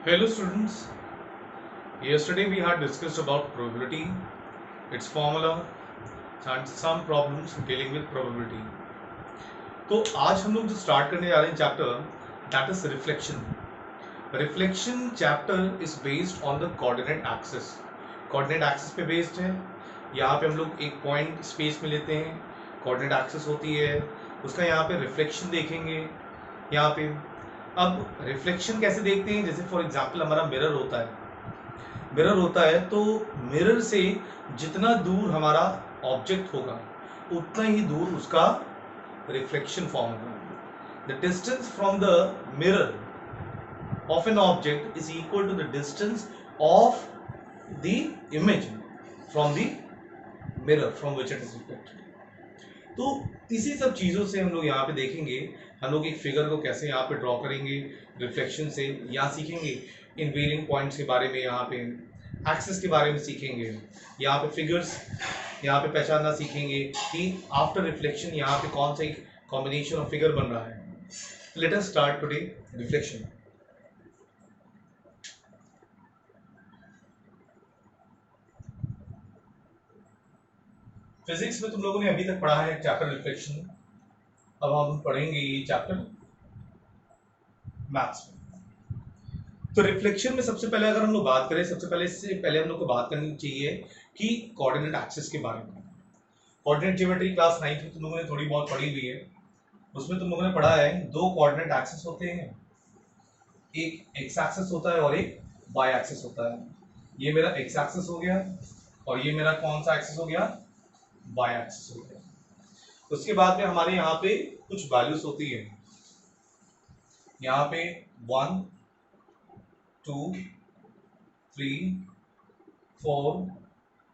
Hello students, yesterday we had discussed about probability, its formula and some problems dealing with probability. तो आज हम लोग जो start करने जा रहे हैं chapter that is reflection. Reflection chapter is based on the coordinate axis. Coordinate axis पे बेस्ड है. यहाँ पे हम लोग एक पॉइंट स्पेस में लेते हैं, कोऑर्डिनेट एक्सिस होती है, उसका यहाँ पे रिफ्लेक्शन देखेंगे. यहाँ पे अब रिफ्लेक्शन कैसे देखते हैं, जैसे फॉर एग्जांपल हमारा मिरर होता है तो मिरर से जितना दूर हमारा ऑब्जेक्ट होगा उतना ही दूर उसका रिफ्लेक्शन फॉर्म होगा. The distance from the mirror of an object is equal to the distance of the image from the mirror from which it is reflected. तो इसी सब चीज़ों से हम लोग यहाँ पे देखेंगे, हम लोग एक फिगर को कैसे यहाँ पे ड्रॉ करेंगे रिफ्लेक्शन से. यहाँ सीखेंगे इनवेरियंट पॉइंट्स के बारे में, यहाँ पे एक्सिस के बारे में सीखेंगे, यहाँ पे फिगर्स यहाँ पे पहचानना सीखेंगे कि आफ्टर रिफ्लेक्शन यहाँ पे कौन सा एक कॉम्बिनेशन ऑफ फिगर बन रहा है. Let us start today reflection. Physics में तुम लोगों ने अभी तक पढ़ा है चैप्टर रिफ्लेक्शन. अब हम पढ़ेंगे ये चैप्टर मैथ्स में. तो रिफ्लेक्शन में सबसे पहले अगर हम लोग बात करें, सबसे पहले इससे पहले हम लोग को बात करनी चाहिए कि कोऑर्डिनेट एक्सिस के बारे में. कोऑर्डिनेट ज्योमेट्री क्लास 9 में तुम लोगों ने थोड़ी बहुत पढ़ी हुई है. उसमें तुम लोगों ने पढ़ा है दो कोऑर्डिनेट एक्सिस होते हैं, एक एक्स एक्सिस होता है और एक वाई एक्सिस होता है. ये मेरा एक्स एक्सिस हो गया और ये मेरा कौन सा एक्सिस हो गया, वाई एक्सिस हो गया. उसके बाद में हमारे यहाँ पे कुछ वैल्यूज होती है. यहाँ पे 1 2 3 4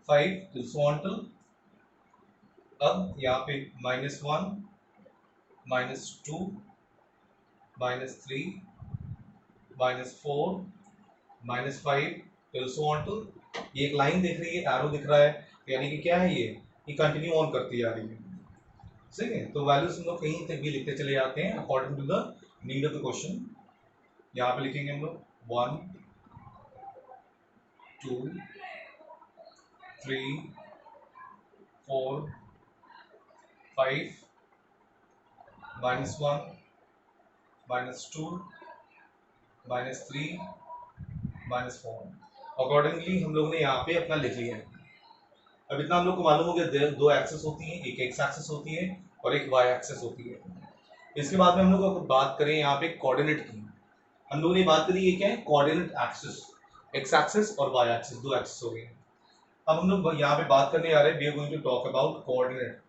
5 to so on till. अब यहाँ पे -1 -2 -3 -4 -5 till so on till. ये एक लाइन दिख रही है, एरो दिख रहा है, यानी कि क्या है ये कंटिन्यू ऑन करती जा रही है. ठीक है, तो वैल्यूज हम लोग कहीं तक भी लिखते चले जाते हैं according to the need of the question. यहाँ पे लिखेंगे हम लोग 1 2 3 4 5 -1 -2 -3 -4. अकॉर्डिंगली हम लोग ने यहाँ पे अपना लिख लिया है. अब इतना हम लोग को मालूम हो गया दो एक्सेस होती हैं, एक एक्स एक्सेस होती है और एक वाई एक्सेस होती है. इसके बाद में हम लोग बात करें यहाँ पे कोऑर्डिनेट की. हम लोगों ने बात करी ये क्या है, कोऑर्डिनेट एक्सिस, एक्स एक्सिस और वाई एक्सिस, दो एक्सिस हो गए. अब हम लोग यहाँ पे बात करने जा रहे हैं, we are going to talk about coordinate.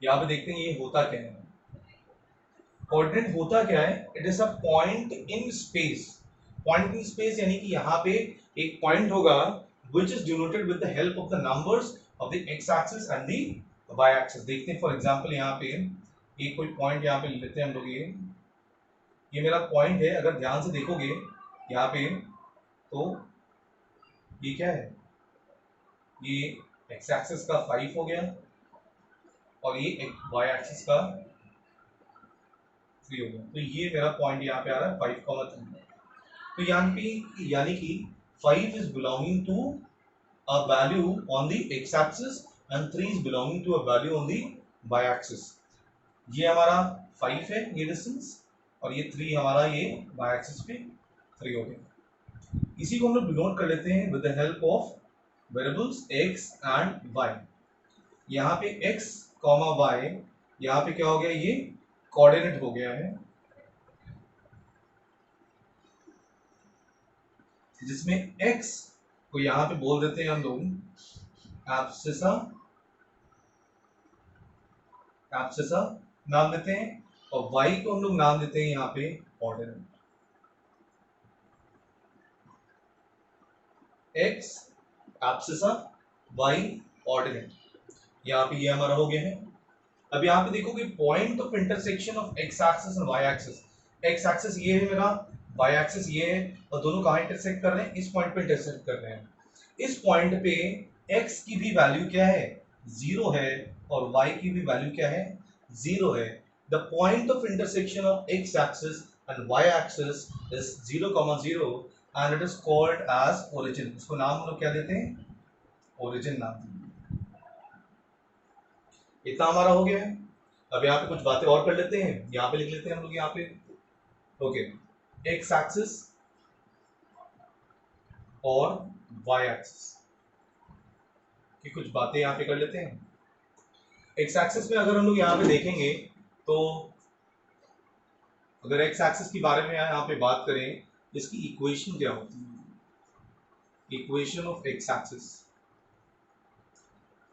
यहाँ पे देखते हैं ये होता क्या है. कोऑर्डिनेट होता क्या है, it is a point in space. Point in space यानी कि यहाँ पे एक पॉइंट होगा which is denoted with the help of the numbers of the x axis and the y axis. देखते हैं फॉर एग्जांपल यहाँ पे एक कोई पॉइंट यहाँ पे लेते हैं हम लोग. ये मेरा पॉइंट है, अगर ध्यान से देखोगे यहाँ पे तो ये क्या है, ये x एक्सिस का 5 हो गया और ये y एक्सिस का 3 हो गया. तो ये मेरा पॉइंट यहाँ पे आ रहा है 5,3. तो यानी कि 5 is belonging to a value on the x axis and 3 is belonging to a value on the y axis. ये हमारा 5 है ये डिस्टेंस और ये 3 हमारा ये y axis पे 3 हो गया. इसी को हम लोग डिनोट कर लेते हैं with the help of variables x and y. यहाँ पे x, y, यहाँ पे क्या हो गया, ये कोऑर्डिनेट हो गया है जिसमें x को यहाँ पे बोल देते हैं हम लोग एब्सिसा नाम देते हैं और y को हम लोग नाम देते हैं यहाँ पे ordinate. x abscissa, y ordinate. यहाँ पे ये हमारा हो गया है. अब यहाँ पे देखोगे point of intersection of x axis और y एक्सिस. x एक्सिस ये है मेरा, y एक्सिस ये है और दोनों कहाँ इंटरसेक्ट कर रहे हैं, इस पॉइंट पे इंटरसेक्ट कर रहे हैं. इस पॉइंट पे x की भी वैल्यू क्या है, 0 है और y की भी वैल्यू क्या है, 0 है. The point of intersection of x axis and y axis is 0, 0 and it is called as origin. इसको नाम हम लोग क्या देते हैं? origin नाम. इतना हमारा हो गया है. अब यहाँ पे कुछ बातें और कर लेते हैं. यहाँ पे लिख लेते हैं हम लोग यहाँ पे. ओके, x axis और y axis की कुछ बातें यहाँ पे कर लेते हैं. x axis में अगर हम लोग यहाँ पे देखेंगे तो अगर x axis के बारे में यहाँ पे बात करें, इसकी इक्वेशन क्या होती है? Equation of x axis.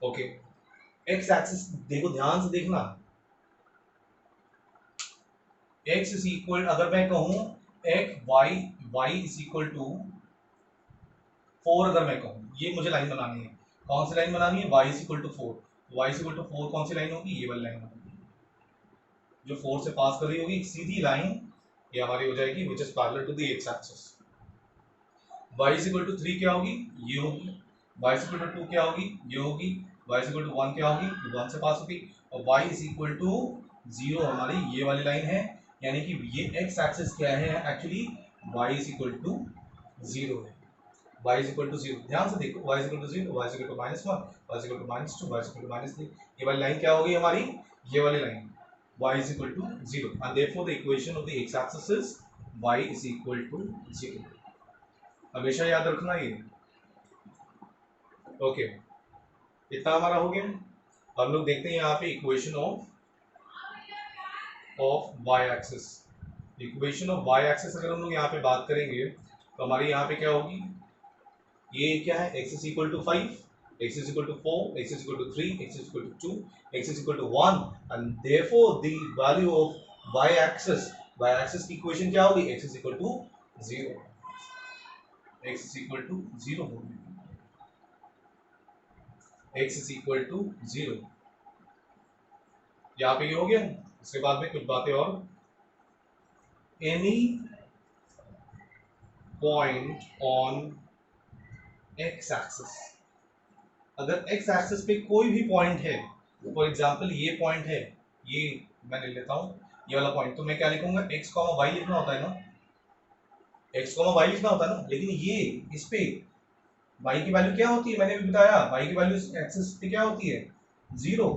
Okay, x axis देखो, ध्यान से देखना. x इज इक्वल, अगर मैं कहूं y इज इक्वल टू 4, अगर मैं कहूं, ये मुझे लाइन बनानी है. कौन सी लाइन बनानी है? y is equal to 4. y is equal to 4 कौन सी लाइन होगी? ये वाली लाइन होगी जो 4 से पास कर रही होगी. एक सीधी लाइन ये हमारी हो जाएगी which is parallel to the x axis. y is equal to 3 क्या होगी? ये होगी. y इज इक्वल टू 2 क्या होगी? ये होगी. y इज इक्वल टू 1 क्या होगी? 1 से पास होगी. और y इज इक्वल टू 0 हमारी ये वाली लाइन है. यानी कि ये x एक्सिस क्या है? Actually y is equal to 0 है. y is equal to 0. ध्यान से देखो, y is equal to 0, y is equal to -1, y is equal to -2, y is equal to -3. ये वाली लाइन क्या होगी हमारी? ये वाली line y is equal to 0 and therefore the equation of the x axis is y is equal to 0. हमेशा याद रखना ये. ओके, इतना हमारा हो गया. हम लोग देखते हैं यहाँ पे equation of y axis. Equation of y axis अगर हम लोग यहाँ पे बात करेंगे तो हमारी यहाँ पे क्या होगी? ये क्या है? x is equal to 5, x is equal to 4, x is equal to 3, x is equal to 2, x is equal to 1 and therefore the value of y axis की इक्वेशन क्या होगी? x is equal to 0. x is equal to 0 होगी. x is equal to 0. यहाँ पे ये हो गया. इसके बाद में कुछ बातें और. any point on x axis, अगर x एक्सिस पे कोई भी पॉइंट है, फॉर एग्जांपल ये पॉइंट है, ये मैं ले लेता हूँ ये वाला पॉइंट, तो मैं क्या लिखूंगा? x, y लिखना होता है ना, x, y लिखना होता है ना. लेकिन ये इस पे y की वैल्यू क्या होती है? मैंने भी बताया, y की वैल्यू एक्सिस पे क्या होती है? 0.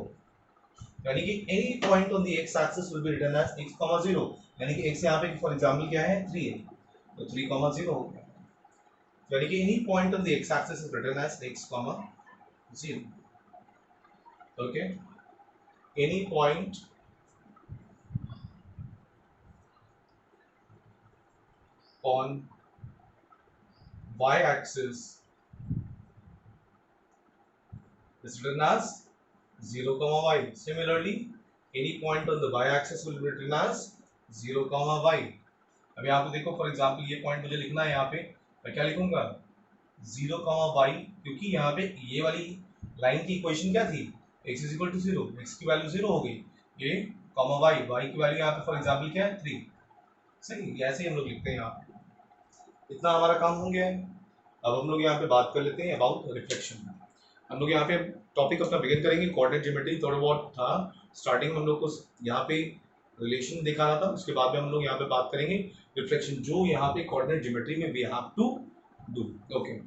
यानी कि any point on the x axis will be written as x, 0. यानी कि x यहाँ पे फॉर एग्जांपल क्या है? 3 है, तो 3, 0 हो गया. यानी कि any point on the x axis is written as x, 0. Okay, any point on y axis is written as 0, y. Similarly, any point on the y axis will be written as 0, y. अब यहाँ पे देखो, for example ये point मुझे लिखना है. यहाँ पे मैं क्या लिखूंगा? 0, y, क्योंकि यहाँ पे ये वाली लाइन की इक्वेशन क्या थी? x is equal to 0, x की वैल्यू 0 हो गई. ये कॉमा y की वैल्यू यहाँ पे फॉर एग्जांपल क्या है? 3. सही, ऐसे ही हम लोग लिखते हैं यहाँ पे. इतना हमारा काम हो गया है. अब हम लोग यहाँ पे बात कर लेते हैं अबाउट रिफ्लेक्शन. हम लोग यहाँ पे टॉपिक अपना बिगिन करेंगे. कोऑर्डिनेट ज्योमेट्री थोड़ा बहुत था स्टार्टिंग में, हम लोग को यहाँ पे रिलेशन दिखाना था. उसके बाद में हम लोग यहाँ पे बात करेंगे रिफ्लेक्शन, जो यहाँ पे कोऑर्डिनेट ज्योमेट्री में we have to do. Okay,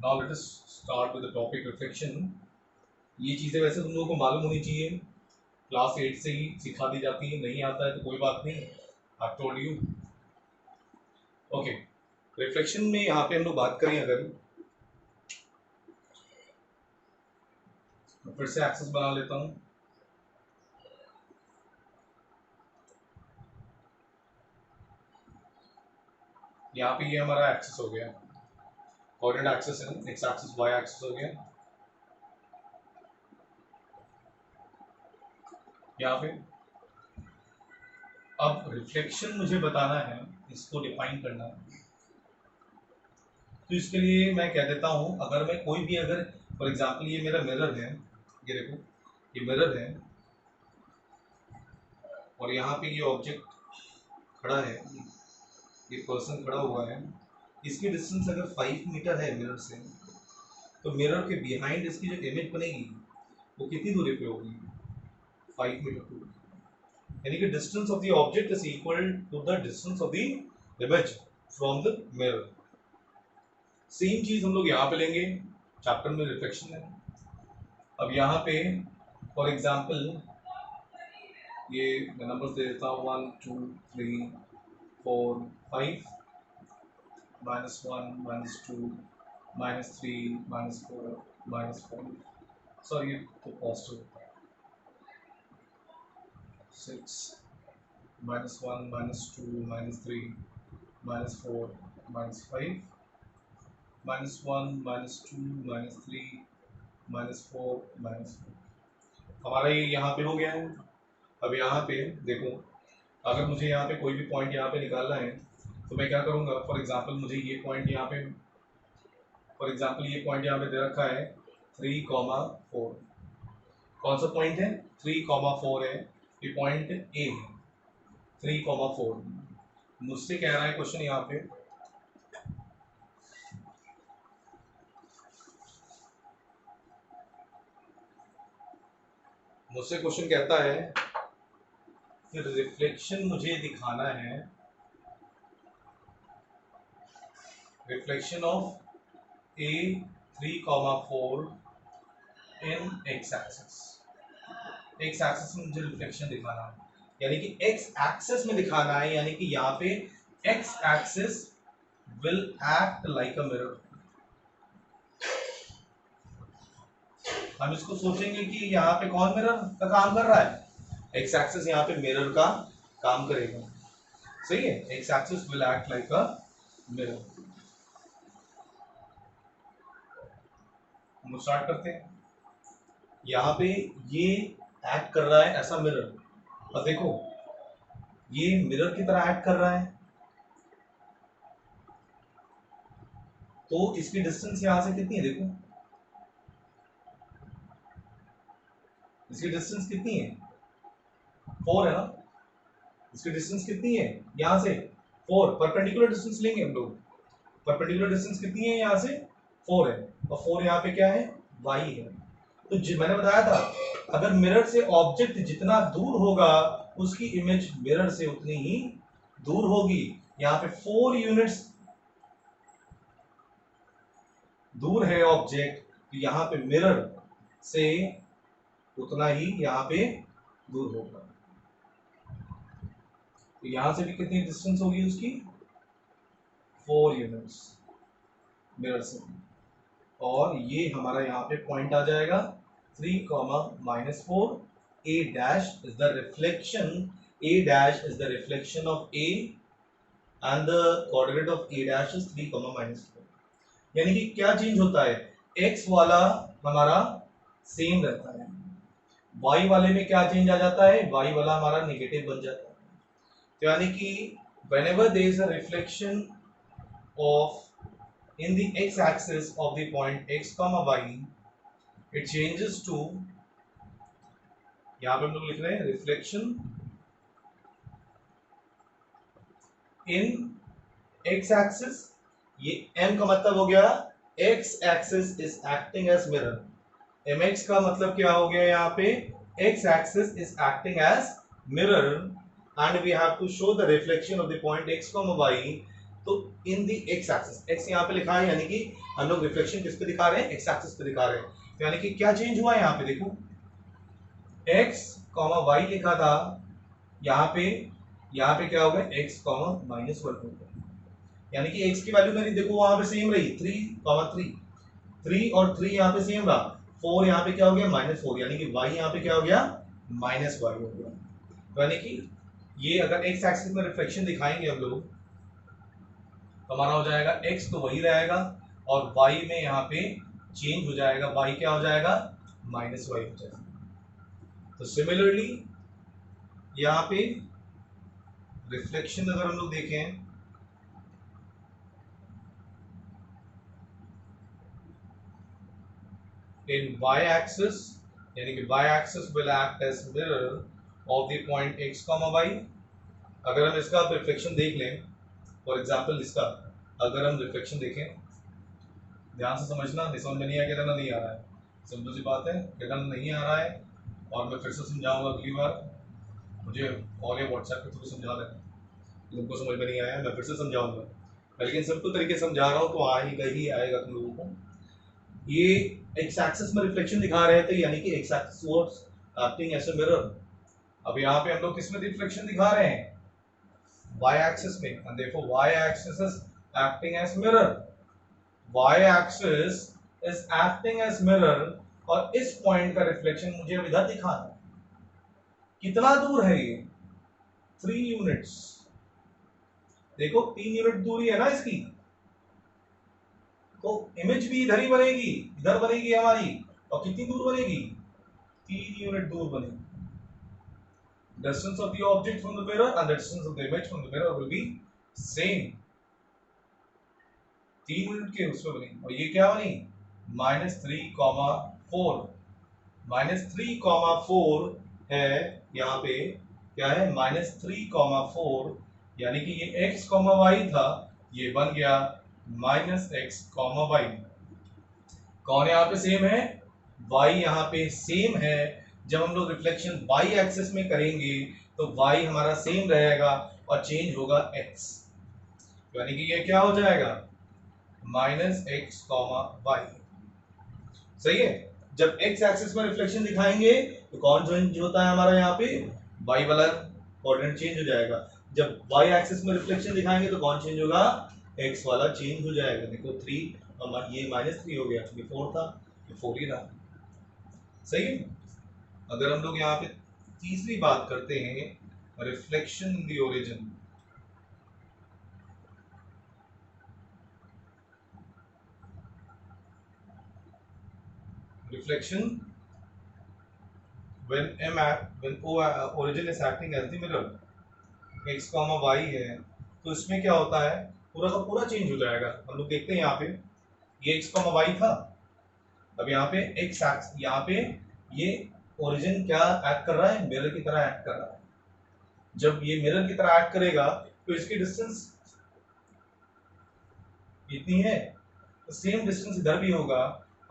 now let us start with the topic reflection. ये चीज़ें वैसे तुम लोगों को मालूम होनी चाहिए, क्लास 8 से ही सिखा दी जाती है. नहीं आता है तो कोई बात नहीं, I told you. Okay, reflection में यहाँ पे हम लोग बात करें, अगर फिर से एक्सेस बना लेता हूँ. यहाँ पे ये हमारा एक्सेस हो गया, कोऑर्डिनेट एक्सिस है, एक्स एक्सिस वाई एक्सिस हो गया. यहाँ पे अब रिफ्लेक्शन मुझे बताना है, इसको डिफाइन करना है. तो इसके लिए मैं कह देता हूँ, अगर मैं कोई भी, अगर फॉर एग्जांपल ये मेरा मिरर है, ये देखो ये मिरर है, और यहाँ पे ये ऑब्जेक्ट खड़ा है, ये पर्सन खड़ा हुआ है. इसकी डिस्टेंस अगर 5 मीटर है मिरर से, तो मिरर के बिहाइंड इसकी जो इमेज बनेगी वो कितनी दूरी पे होगी? 5 मीटर टू, यानी कि distance of the object is equal to the distance of the image from the mirror. Same चीज हम लोग यहाँ पे लेंगे, चैप्टर में रिफ्लेक्शन है। अब यहाँ पे फॉर एग्जांपल ये मैं नंबर्स दे देता हूँ 1 2 3 4 5 -1 -2 -3 -4 -4, सॉरी तो पॉजिटिव होता है, 6 -1 -2 -3 -4 -5 -1 -2 -3 -4 -4, हमारा ये यहाँ पे हो गया है। अब यहाँ पे देखो, अगर मुझे यहाँ पे कोई भी पॉइंट यहाँ पे निकालना है तो मैं क्या करूँगा, फॉर एग्जांपल मुझे ये पॉइंट यहाँ पे, फॉर एग्जांपल ये पॉइंट यहाँ पे दे रखा है 3,4, कौन सा पॉइंट है 3,4 है, ये पॉइंट ए है 3,4। मुझसे कह रहा है क्वेश्चन यहाँ पे मुझसे क्वेश्चन कहता है कि रिफ्लेक्शन मुझे दिखाना है, reflection of A 3,4 in x axis. X axis में मुझे रिफ्लेक्शन दिखाना है, यानी कि एक्स एक्सिस में दिखाना है, यानी कि यहाँ पे x axis will act like a mirror. हम इसको सोचेंगे कि यहाँ पे कौन मिरर का काम कर रहा है, एक्स एक्सिस यहाँ पे मिरर का काम करेगा, सही है, x axis will act like a mirror. हम स्टार्ट करते हैं, यहाँ पे ये एक्ट कर रहा है ऐसा मिरर, और देखो ये मिरर की तरह एक्ट कर रहा है, तो इसकी डिस्टेंस यहां से कितनी है, देखो इसकी डिस्टेंस कितनी है 4 है ना, इसकी डिस्टेंस कितनी है यहां से 4, परपेंडिकुलर डिस्टेंस लेंगे हम लोग, परपेंडिकुलर डिस्टेंस कितनी है यहाँ से 4 है, और 4 यहाँ पे क्या है y है। तो मैंने बताया था अगर मिरर से ऑब्जेक्ट जितना दूर होगा उसकी इमेज मिरर से उतनी ही दूर होगी। यहाँ पे 4 यूनिट्स दूर है ऑब्जेक्ट, तो यहाँ पे मिरर से उतना ही यहाँ पे दूर होगा, तो यहां से भी कितनी डिस्टेंस होगी उसकी 4 यूनिट्स मिरर से, और ये हमारा यहाँ पे पॉइंट आ जाएगा 3, -4, a dash is the reflection, a dash is the reflection of a and the coordinate of a dash is 3, -4। यानी कि क्या चेंज होता है, x वाला हमारा सेम रहता है, y वाले में क्या चेंज आ जाता है, y वाला हमारा नेगेटिव बन जाता है। तो यानी कि whenever there is a reflection of in the x axis of the point x, y, it changes to, यहां पे हम लोग लिख रहे हैं रिफ्लेक्शन इन x एक्सिस, ये m का मतलब हो गया x axis is acting as mirror, mx का मतलब क्या हो गया यहाँ पे x axis is acting as mirror and we have to show the reflection of the point x, y, तो in the x axis, x यहाँ पे लिखा है यानी कि हम लोग रिफ्लेक्शन किस पे दिखा रहे हैं, x एक्सिस पे दिखा रहे हैं। तो यानी कि क्या चेंज हुआ यहाँ पे देखो, x, y लिखा था, यहाँ पे क्या होगा x, -1 होगा, यानी कि x की वैल्यू मेरी देखो वहां पे सेम रही 3 और 3 यहाँ पे सेम रहा, 4 यहाँ पे क्या हो गया -4, यानी कि y यहाँ पे क्या हो गया -y हो गया। तो यानी कि ये अगर x एक्सिस में रिफ्लेक्शन दिखाएंगे हम लोग तो हमारा हो जाएगा x तो वही रहेगा और y में यहाँ पे चेंज हो जाएगा, y क्या हो जाएगा -y हो जाएगा। तो सिमिलरली यहाँ पे रिफ्लेक्शन अगर हम लोग देखें इन y एक्सिस, यानी कि y axis will act as mirror of the point x, y। अगर हम इसका रिफ्लेक्शन देख लें, फॉर एग्जांपल इसका अगर हम रिफ्लेक्शन देखें, ध्यान से समझना, समझ में नहीं आया, कहना नहीं आ रहा है, सिंपल सी बात है, कहना नहीं आ रहा है और मैं फिर से समझाऊंगा अगली बार, मुझे कॉल या व्हाट्सएप के थ्रू समझा देना, तुमको समझ में नहीं आया मैं फिर से समझाऊंगा, लेकिन सिंपल तरीके से समझा रहा हूँ तो आएगा ही आएगा तुम लोगों को। ये एक्स एक्सिस में रिफ्लेक्शन दिखा रहे थे, यानी कि x axis was acting as a mirror. अब यहाँ पे हम लोग किस में रिफ्लेक्शन दिखा रहे हैं, y axis में, and therefore y axis is acting as mirror, y axis is acting as mirror, और इस पॉइंट का रिफ्लेक्शन मुझे अब इधर दिखाना है। कितना दूर है ये, 3 यूनिट्स, देखो 3 यूनिट दूरी है ना इसकी, तो इमेज भी इधर ही बनेगी, इधर बनेगी हमारी, और कितनी दूर बनेगी, 3 यूनिट दूर बनेगी। Distance of the object from the mirror and the distance of the image from the mirror will be same, 3 unit के उसमें बनी, और ये क्या बनी, -3,4, -3,4 है यहाँ पे, क्या है -3,4, यानी कि ये x, y था, ये बन गया -x, y। कौन यहाँ पे सेम है, y यहाँ पे सेम है। जब हम लोग रिफ्लेक्शन y एक्सिस में करेंगे तो y हमारा सेम रहेगा और चेंज होगा x, यानी कि ये क्या हो जाएगा -x, y। सही है। जब x एक्सिस में रिफ्लेक्शन दिखाएंगे तो कौन चेंज होता है हमारा, यहाँ पे y वाला कोऑर्डिनेट चेंज हो जाएगा। जब y एक्सिस में रिफ्लेक्शन दिखाएंगे तो कौन चेंज होगा, x वाला चेंज हो जाएगा। देखो 3 और ये -3 हो गया, ये 4 था, ये 4 ही रहा। सही है। अगर हम लोग यहाँ पे तीसरी बात करते हैं, reflection in the origin, reflection when origin is acting as the mirror, x, y है, तो इसमें क्या होता है, पूरा का पूरा चेंज हो जाएगा। हम लोग देखते हैं यहाँ पे ये x, y था, अब यहाँ पे x, यहाँ पे ये ओरिजिन क्या एक्ट कर रहा है, मिरर की तरह एक्ट कर रहा है। जब ये मिरर की तरह एक्ट करेगा तो इसकी डिस्टेंस इतनी है, तो सेम डिस्टेंस इधर भी होगा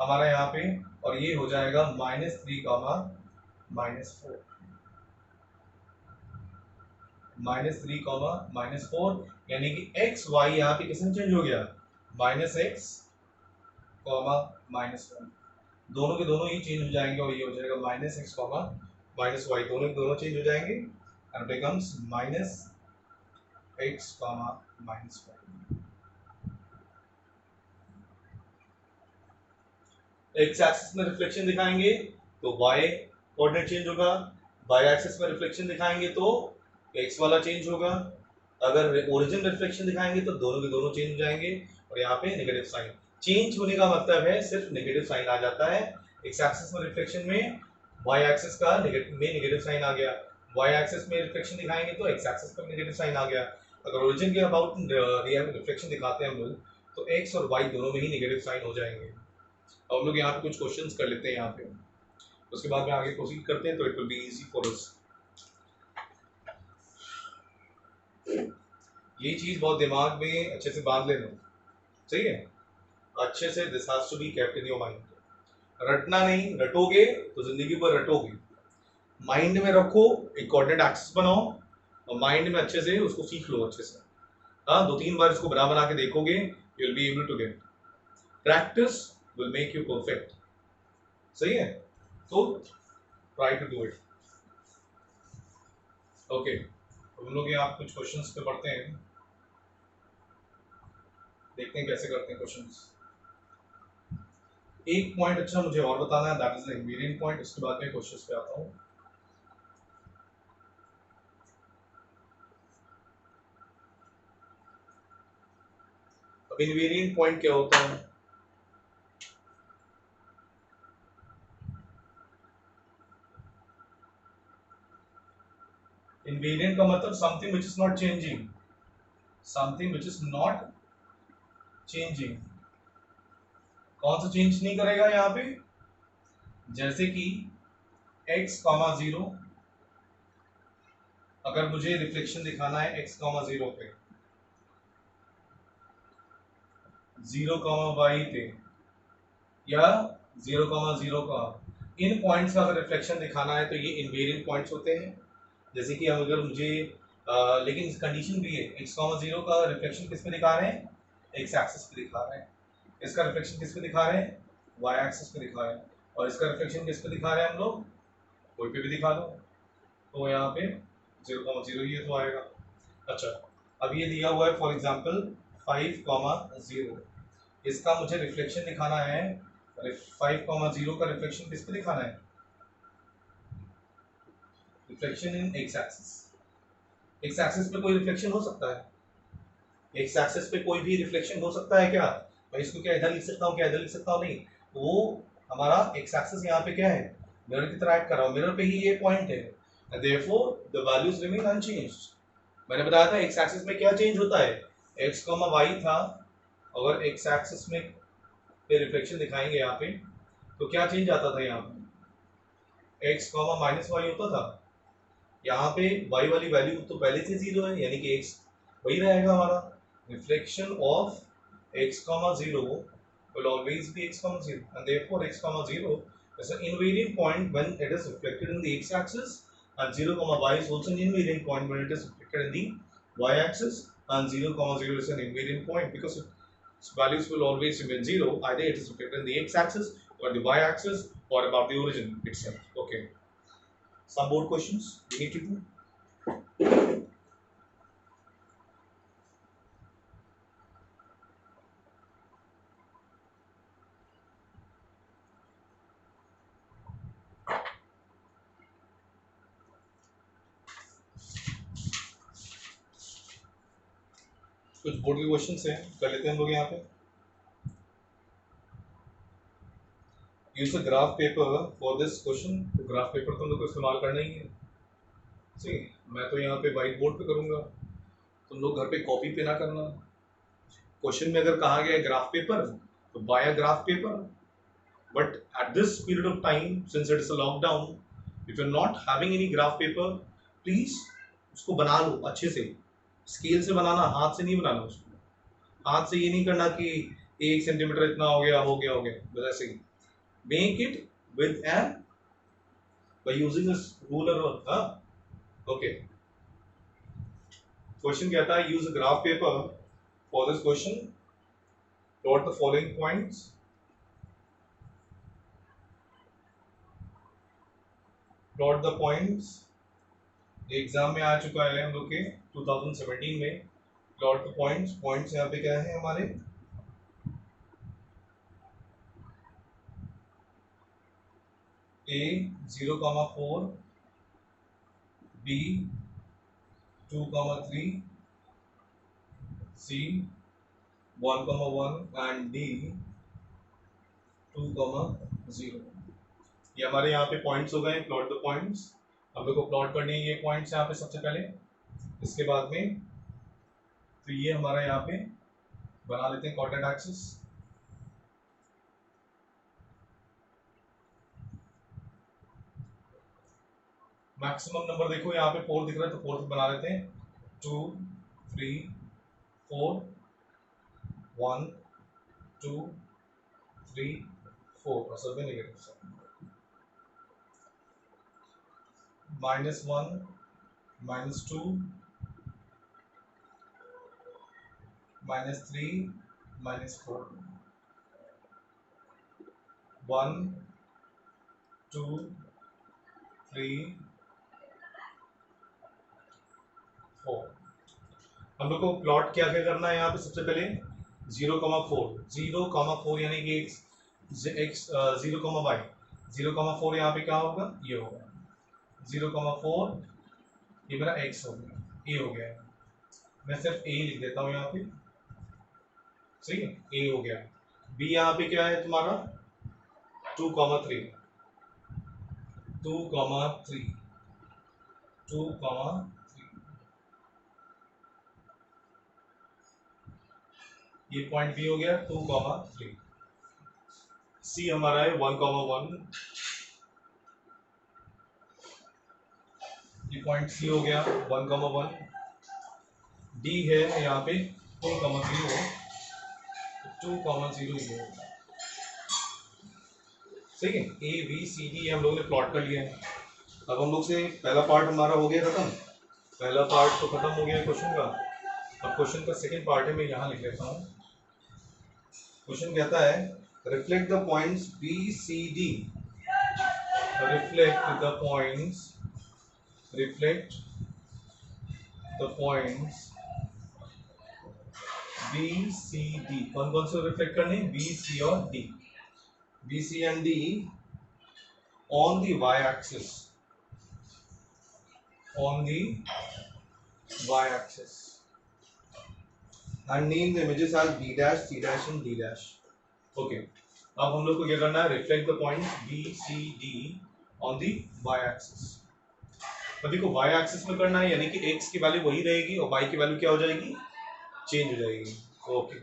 हमारा यहाँ पे, और ये हो जाएगा -3, -4, -3, यानी कि एक्स वाई यहाँ पे किसमें चेंज हो गया, -x, -1, दोनों के दोनों ही चेंज हो जाएंगे, और ये हो जाएगा -x, -y, दोनों के दोनों चेंज हो जाएंगे, and becomes -x, -y। X axis में रिफ्लेक्शन दिखाएंगे तो y कोऑर्डिनेट चेंज होगा, y एक्सिस में रिफ्लेक्शन दिखाएंगे तो x वाला चेंज होगा। अगर ओरिजिन रिफ्लेक्शन दिखाएंगे तो दोनों के दोनों चेंज हो जाएंगे, और यहाँ पे नेगेटिव साइन, चेंज होने का मतलब है सिर्फ नेगेटिव साइन आ जाता है। एक्स एक्सिस में रिफ्लेक्शन में y एक्सिस का नेगेटिव साइन आ गया, y एक्सिस में रिफ्लेक्शन दिखाएंगे तो x एक्सिस का नेगेटिव साइन आ गया। अगर ओरिजिन के अबाउट रिफ्लेक्शन दिखाते हैं हम लोग तो x और y दोनों में ही नेगेटिव साइन हो जाएंगे। अब हम लोग यहाँ पे कुछ क्वेश्चंस कर लेते हैं यहाँ पे, उसके बाद में आगे प्रोसीड करते हैं, तो it will be easy for us. ये चीज बहुत दिमाग में अच्छे से बांध लेना, सही है, अच्छे से, this has to be kept in your mind. रटना नहीं, रटोगे तो जिंदगी भर रटोगे, माइंड में रखो, एक कोऑर्डिनेट एक्सिस बनाओ और माइंड में अच्छे से उसको सीख लो अच्छे से। हाँ, 2-3 बार इसको बना बना के देखोगे, you will be able to get, practice will make you perfect। सही है, तो try to do it। Okay, हम लोग यहाँ कुछ क्वेश्चंस पे पढ़ते हैं, देखते हैं कैसे करते हैं क्वेश्चंस। एक पॉइंट अच्छा मुझे और बताना है, that is the invariant point, उसके बाद में क्वेश्चंस पे आता हूँ। अब इन्वेरिएंट पॉइंट क्या होता है, इन्वेरिएंट का मतलब something which is not changing, something which is not changing. कौन सा चेंज नहीं करेगा यहाँ पे, जैसे कि x, 0, अगर मुझे रिफ्लेक्शन दिखाना है x, 0 पे, 0, y पे, या 0, 0 का इन पॉइंट्स का अगर रिफ्लेक्शन दिखाना है तो ये इनवेरिएंट पॉइंट्स होते हैं। जैसे कि अगर मुझे लेकिन इस कंडीशन भी है, x,0 का रिफ्लेक्शन किस पे दिखा रहे हैं, एक्स एक्सिस पे दिखा रहे हैं। इसका रिफ्लेक्शन किस पे दिखा रहे हैं, वाई एक्सिस पे दिखा रहे हैं। और इसका रिफ्लेक्शन किस पे दिखा रहे हैं हम लोग, कोई पे भी दिखा दो, तो यहाँ पे 0,0 ये तो आएगा। अच्छा, अब ये दिया हुआ है फॉर एग्जांपल 5,0, इसका मुझे रिफ्लेक्शन दिखाना है। 5,0 का रिफ्लेक्शन किस पे दिखाना है, reflection in x axis. X axis पे कोई रिफ्लेक्शन हो सकता है, एक्स एक्सिस पे कोई भी रिफ्लेक्शन हो सकता है क्या, मैं इसको क्या इधर लिख सकता हूँ, क्या इधर लिख सकता हूँ, नहीं, वो हमारा एक्स एक्सिस यहाँ पे क्या है, मिरर की तरह एक्ट कर रहा हूँ, मिरर पे ही ये पॉइंट है, and therefore the values remain unchanged। मैंने बताया था एक्स एक्सिस में क्या चेंज होता है, एक्स कॉमा वाई था, अगर एक्स एक्सिस में पे रिफ्लेक्शन दिखाएंगे यहाँ पे तो क्या चेंज आता था, यहाँ पे एक्स कॉमा माइनस वाई होता था, यहाँ पे वाई वाली वैल्यू तो पहले से 0 है, यानी कि एक्स वही रहेगा हमारा। Reflection of x comma 0 will always be x comma 0, and therefore x comma 0 is an invariant point when it is reflected in the x axis, and 0 comma y is also an invariant point when it is reflected in the y axis, and 0 comma 0 is an invariant point because its values will always remain 0, either it is reflected in the x axis or the y axis or about the origin itself. Okay, some more questions we need to do. कुछ board के questions हैं, कर लेते हैं हम लोग यहाँ पे। Use a graph paper for this question, तो ग्राफ पेपर तो हम लोग को इस्तेमाल करना ही है। जी, मैं तो यहाँ पे व्हाइट बोर्ड पे करूँगा, तुम लोग घर पे कॉपी पे ना करना। क्वेश्चन में अगर कहा गया है ग्राफ पेपर तो by a graph paper, but at this period of time since it is a lockdown, if you are not having any graph paper, please उसको बना लो अच्छे से, स्केल से बनाना, हाथ से नहीं बनाना उसको। हाथ से ये नहीं करना कि 1 सेंटीमीटर इतना हो गया बस ऐसे ही। Make it with an by using a ruler or okay, question कहता है use a graph paper for this question, plot the following points, plot the points, exam में आ चुका है हम लोग के 2017 में, plot the points, points यहाँ पे क्या है हमारे, A 0,4, B 2,3, C 1,1 and D 2,0। ये हमारे यहाँ पे पॉइंट्स हो गए, प्लॉट द पॉइंट्स। हम लोग को प्लॉट करनी है ये पॉइंट्स यहाँ पे सबसे पहले, इसके बाद में तो ये हमारा यहाँ पे बना लेते हैं कोऑर्डिनेट एक्सिस। मैक्सिमम नंबर देखो यहाँ पे 4 दिख रहा है तो 4 बना लेते हैं, 2 3 4 1 2 3 4, असल में नेगेटिव, -1 -2 -3 -4 1 2 3 4। हम लोग को प्लॉट क्या क्या करना है यहाँ पे, सबसे पहले 0,4 यानी कि x 0,y 0,4 यहाँ पे क्या होगा, ये होगा 0,4, ये मेरा x हो गया, a हो गया, मैं सिर्फ a लिख देता हूँ यहाँ पे, सही है, a हो गया। b यहाँ पे क्या है तुम्हारा 2,3 2,3 2,3, ये पॉइंट बी हो गया 2,3। सी हमारा है 1,1, ये पॉइंट सी हो गया 1,1। डी है यहाँ पे 2,0, 2,0 ये होगा, सही है। ए बी सी डी हम लोगों ने प्लॉट कर लिया है। अब हम लोग से पहला पार्ट हमारा हो गया खत्म, पहला पार्ट तो खत्म हो गया क्वेश्चन का। अब क्वेश्चन का सेकंड पार्ट है, मैं यहाँ लिख लेता हूँ। क्वेश्चन कहता है reflect the points B C D, reflect the points B C D। कौन कौन से रिफ्लेक्ट करने? B C और D, B C and D on the y axis, and name the images as B dash, C dash and D dash। Okay, अब हम लोग को क्या करना है? Reflect the points B C D on the y axis। तो देखो y axis में करना है, यानी कि x की वैल्यू वही रहेगी और y की वैल्यू क्या हो जाएगी? चेंज हो जाएगी। ओके,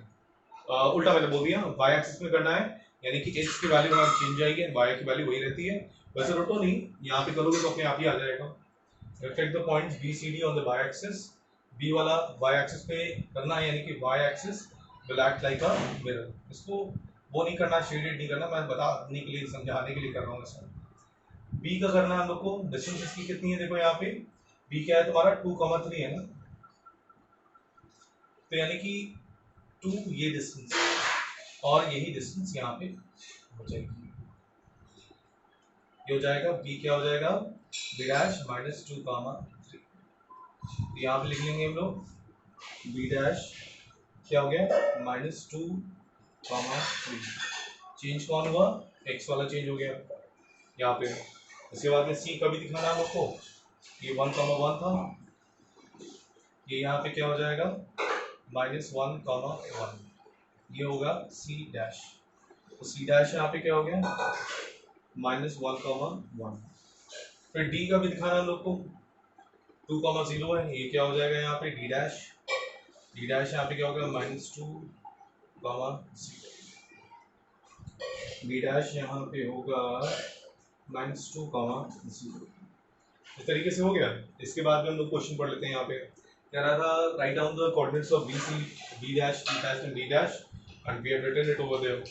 उल्टा मैंने बोल दिया, y एक्सिस में करना है यानी कि x की वैल्यू वहाँ चेंज हो जाएगी, y की वैल्यू वही रहती है। वैसे रटो नहीं, यहाँ पे करोगे तो अपने आप ही आ जाएगा। Reflect the points B C D on the y axis, b वाला y एक्सिस पे करना है, यानी कि y axis will act like a mirror. इसको वो नहीं करना, शेडेड नहीं करना, मैं बताने के लिए, समझाने के लिए कर रहा हूँ इसमें। बी का करना है हम लोग को, डिस्टेंस इसकी कितनी है? देखो यहाँ पे बी क्या है तुम्हारा? 2,3 है ना, तो यानी कि 2 ये डिस्टेंस और यही डिस्टेंस यहाँ पे हो जाएगी, ये हो जाएगा बी क्या हो जाएगा? B dash minus 2,3। यहाँ पे लिख लेंगे हम लोग बी डैश क्या हो गया? माइनस 2,3। चेंज कौन हुआ? एक्स वाला चेंज हो गया यहाँ पे। इसके बाद में सी का भी दिखाना है आपको, ये 1,1 था, ये यहाँ पे क्या हो जाएगा? माइनस 1,1, ये होगा सी डैश। तो सी डैश यहाँ पे क्या हो गया? माइनस 1,1। फिर डी का भी दिखाना हम लोग को, 2,0 है, ये क्या हो जाएगा यहाँ पे? D dash. डी डैश यहाँ पे क्या होगा? माइनस 2,0। डी डैश यहाँ पे होगा माइनस 2,0। इस तरीके से हो गया। इसके बाद में हम लोग क्वेश्चन पढ़ लेते हैं। यहाँ पे कह रहा था write down the coordinates of B C B dash and D dash and we have written it over there.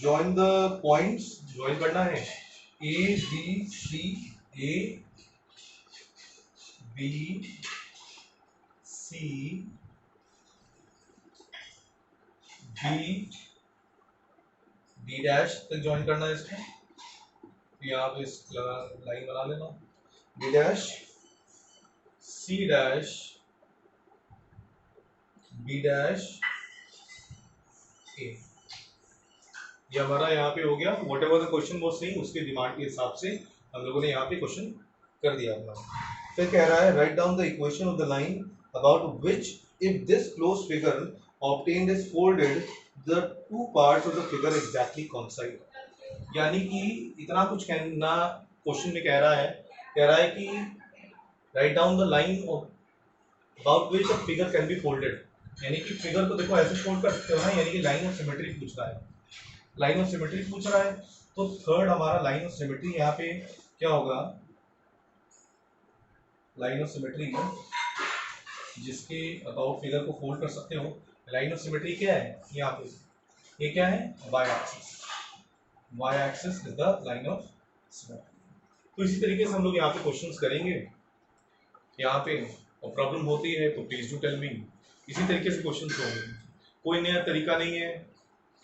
Join the points, join करना है A B C, A B C B D dash तक join करना है इसको। यहाँ पे इस line बना लेना, B dash C dash B dash A, ये हमारा यहाँ पे हो गया। Whatever the question was saying, उसके डिमांड के हिसाब से हम लोगों ने यहाँ पे क्वेश्चन कर दिया अपना। फिर कह रहा है right down the equation of the line about which if this close figure obtained is folded the two parts of the figure exactly coincide. यानी कि इतना कुछ कहना क्वेश्चन में कह रहा है कि right down the line about which a figure can be folded, यानी कि फिगर को देखो ऐसे फोल्ड कर सकते हो ना, यानी कि लाइन ऑफ सिमेट्री पूछ रहा है, लाइन ऑफ सिमेट्री पूछ रहा है। तो थर्ड हमारा लाइन ऑफ सिमेट्री यहाँ पे क्या होगा? लाइन ऑफ सिमेट्री जिसके अबाउट फिगर को फोल्ड कर सकते हो, लाइन ऑफ सिमेट्री क्या है? यहाँ पे ये क्या है? Y axis. Y axis is the line of symmetry. तो इसी तरीके से हम लोग यहाँ पे क्वेश्चंस करेंगे। यहाँ पे प्रॉब्लम होती है तो प्लीज डू टेल मी। इसी तरीके से क्वेश्चंस होंगे, कोई नया तरीका नहीं है।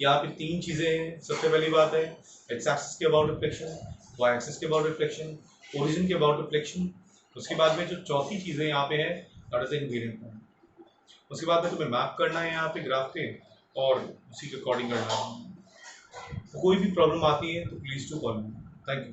यहाँ पे 3 चीजें हैं। सबसे पहली बात है एक्स एक्सिस के अबाउट रिफ्लेक्शन, वाई एक्सिस के अबाउट रिफ्लेक्शन, ओरिजिन के अबाउट रिफ्लेक्शन। उसके बाद में जो चौथी चीजें यहाँ पे है दैट इज इनवेरिएंट पॉइंट। उसके बाद में तुम्हें मैप करना है यहाँ पे ग्राफ पे और उसी के अकॉर्डिंग करना है। कोई भी प्रॉब्लम आती है तो please to call me. Thank you.